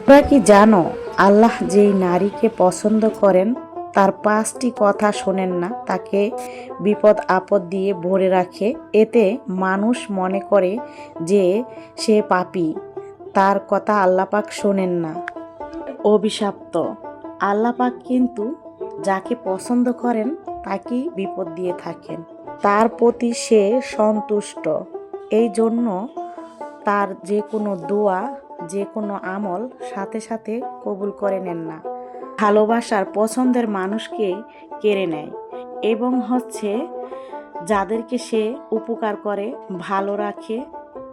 তোমরা কি জানো আল্লাহ যেই নারীকে পছন্দ করেন তার 5টি কথা শোনেন না, তাকে বিপদ আপদ দিয়ে ভরে রাখে। এতে মানুষ মনে করে যে সে পাপী, তার কথা আল্লাহ পাক শোনেন না, অভিশপ্ত। আল্লাহ পাক কিন্তু যাকে পছন্দ করেন তাকেই বিপদ দিয়ে থাকেন, তার প্রতি সে সন্তুষ্ট। এই জন্য তার যে কোনো দোয়া, যে কোনো আমল সাথে সাথে কবুল করে নেন না। ভালোবাসার পছন্দের মানুষকে কেড়ে নেয় এবং যাদেরকে সে উপকার করে, ভালো রাখে,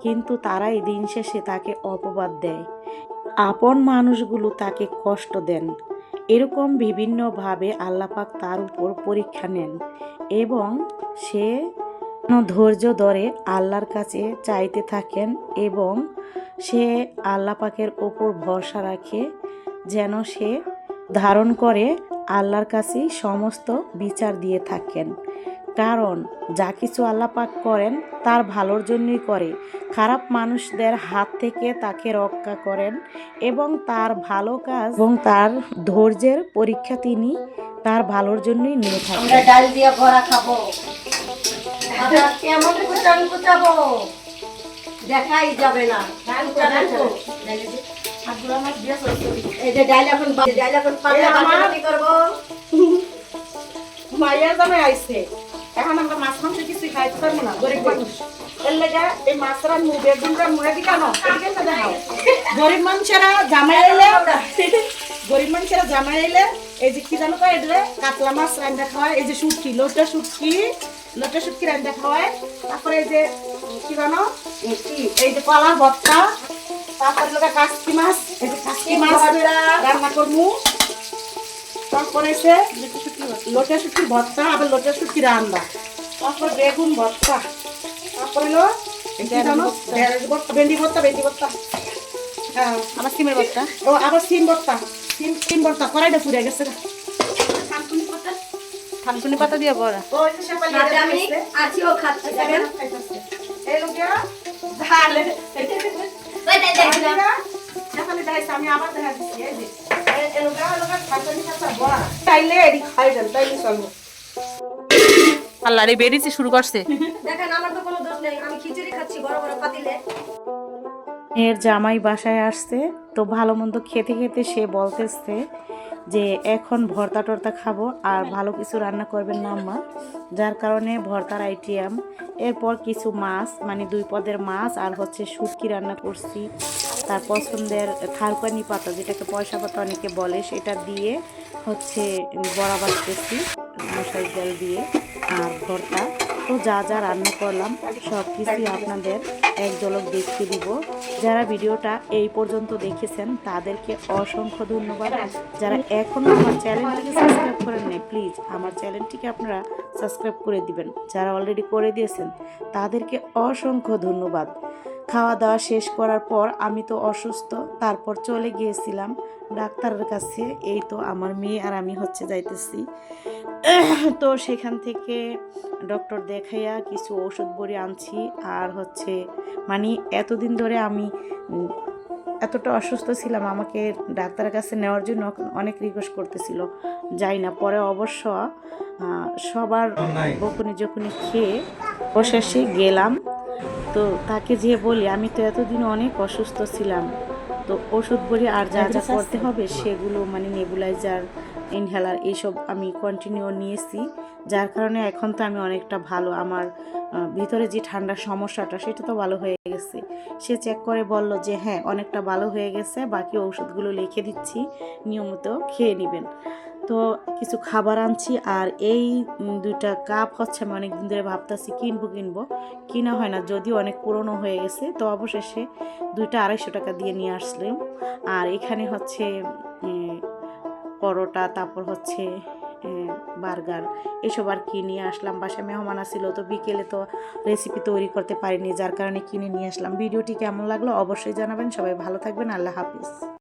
কিন্তু তারাই দিন শেষে তাকে অপবাদ দেয়। আপন মানুষগুলো তাকে কষ্ট দেন। এরকম বিভিন্নভাবে আল্লাহ পাক তার উপর পরীক্ষা নেন এবং সে ধৈর্য ধরে আল্লাহর কাছে চাইতে থাকেন এবং সে আল্লাহ পাকের ওপর ভরসা রাখে, যেন সে ধারণ করে আল্লাহর কাছেই সমস্ত বিচার দিয়ে থাকেন। কারণ যা কিছু আল্লাহ পাক করেন তার ভালোর জন্যই করে। খারাপ মানুষদের হাত থেকে তাকে রক্ষা করেন এবং তার ভালো কাজ এবং তার ধৈর্যের পরীক্ষা তিনি তার ভালোর জন্যই নিয়ে থাকেন। আমরা ডাল দিয়ে বড়া খাবো, কেমন কুচাবো দেখাই যাবে না। এই যে ডাল এখন করবো। মায়ের দামে আইছে, এখন আমরা মাছ মাংস কিছু খাইতে পারবো না, গরিব মানুষ। এর লেগে এই মাছরা বেগুনটা মুড়ে দি কেন দেখাও। গরিব মানুষেরা জামাই এলে এই যে কি জানো এটা কাতলা মাছ রান্না খাওয়ায়, এই যে শুটকি লোটা শুটকি রান্না খাওয়ায়। তারপরে এই যে কি জানো এই যে কলার ভর্তা, তারপরে লোক কাসকি মাছ, এই যে কাসকি মাছ রান্না করবো। তারপরে এসে লোটা শুটকির ভর্তা, আবার লোটা শুটকি রান্না, তারপর বেগুন ভর্তা, তারপরে ভেন্ডি ভর্তা, হ্যাঁ আবার সিমের ভর্তা, ও আবার সিম ভর্তা কড়াইটা পুড়ে গেছে। থানকুনি পাতা দিয়ে বড়া। আমি আছিও খাচ্ছি এই লোকের আমি আবার দেখা দিচ্ছি। এই যে আল্লাহ রে বেরিয়েছে শুরু করছে। দেখেন আমার তো কোনো দোষ নেই, আমি খিচুড়ি খাচ্ছি বড় বড় পাতিলে। এর জামাই বাসায় আসছে, তো ভালো মন্দ খেতে খেতে সে বলতেছে যে এখন ভর্তা টর্তা খাবো আর ভালো কিছু রান্না করবেন না আম্মা, যার কারণে ভর্তার আইটেম। এরপর কিছু মাছ, মানে 2 পদের মাছ আর শুটকি রান্না করছি। তার পছন্দের থারকানি পাতা, যেটাকে পয়সা পাতা অনেকে বলে, সেটা দিয়ে বড়া বাছতেছি মশাই তেল দিয়ে আর ভর্তা। তো যা যা রান্না করলাম সব কিছুই আপনাদের এক ঝলক দেখিয়ে দিব। যারা ভিডিওটা এই পর্যন্ত দেখেছেন তাদেরকে অসংখ্য ধন্যবাদ। যারা এখনও আমার চ্যানেলটিকে সাবস্ক্রাইব করেন নাই, প্লিজ আমার চ্যানেলটিকে আপনারা সাবস্ক্রাইব করে দিবেন। যারা অলরেডি করে দিয়েছেন তাদেরকে অসংখ্য ধন্যবাদ। খাওয়া দাওয়া শেষ করার পর আমি তো অসুস্থ, তারপর চলে গিয়েছিলাম ডাক্তারের কাছে। এই তো আমার মেয়ে আর আমি যাইতেছি। তো সেখান থেকে ডক্টর দেখাইয়া কিছু ওষুধ বড়ি আনছি। আর মানে এতদিন ধরে আমি এতটা অসুস্থ ছিলাম, আমাকে ডাক্তারের কাছে নেওয়ার জন্য অনেক রিকোয়েস্ট করতেছিল, যাই না। পরে অবশ্য সবার বকুনি খেয়ে অবশেষে গেলাম। তো তাকে যেয়ে বলি আমি তো এতদিন অনেক অসুস্থ ছিলাম, তো ওষুধ বড়ি আর যা যা করতে হবে সেগুলো, মানে নেবুলাইজার, ইনহেলার, এইসব আমি কন্টিনিউ নিয়েছি, যার কারণে এখন তো আমি অনেকটা ভালো। আমার ভিতরে যে ঠান্ডার সমস্যাটা সেটা তো ভালো হয়ে গেছে। সে চেক করে বলল যে হ্যাঁ অনেকটা ভালো হয়ে গেছে, বাকি ওষুধগুলো লিখে দিচ্ছি, নিয়মিত খেয়ে নেবেন। তো কিছু খাবার আনছি। আর এই 2টা কাপ আমি অনেকদিন ধরে ভাবতেছি কিনবো, কিনা হয় না, যদিও অনেক পুরনো হয়ে গেছে। তো অবশেষে 2টা 250 টাকা দিয়ে নিয়ে আসলাম। আর এখানে পরোটা, তারপর বার্গার, এসব আর কি নিয়ে আসলাম। বাসায় মেহমান আসছিল, তো বিকেলে তো রেসিপি তৈরি করতে পারিনি, যার কারণে কিনে নিয়ে আসলাম। ভিডিওটি কেমন লাগলো অবশ্যই জানাবেন। সবাই ভালো থাকবেন। আল্লাহ হাফিজ।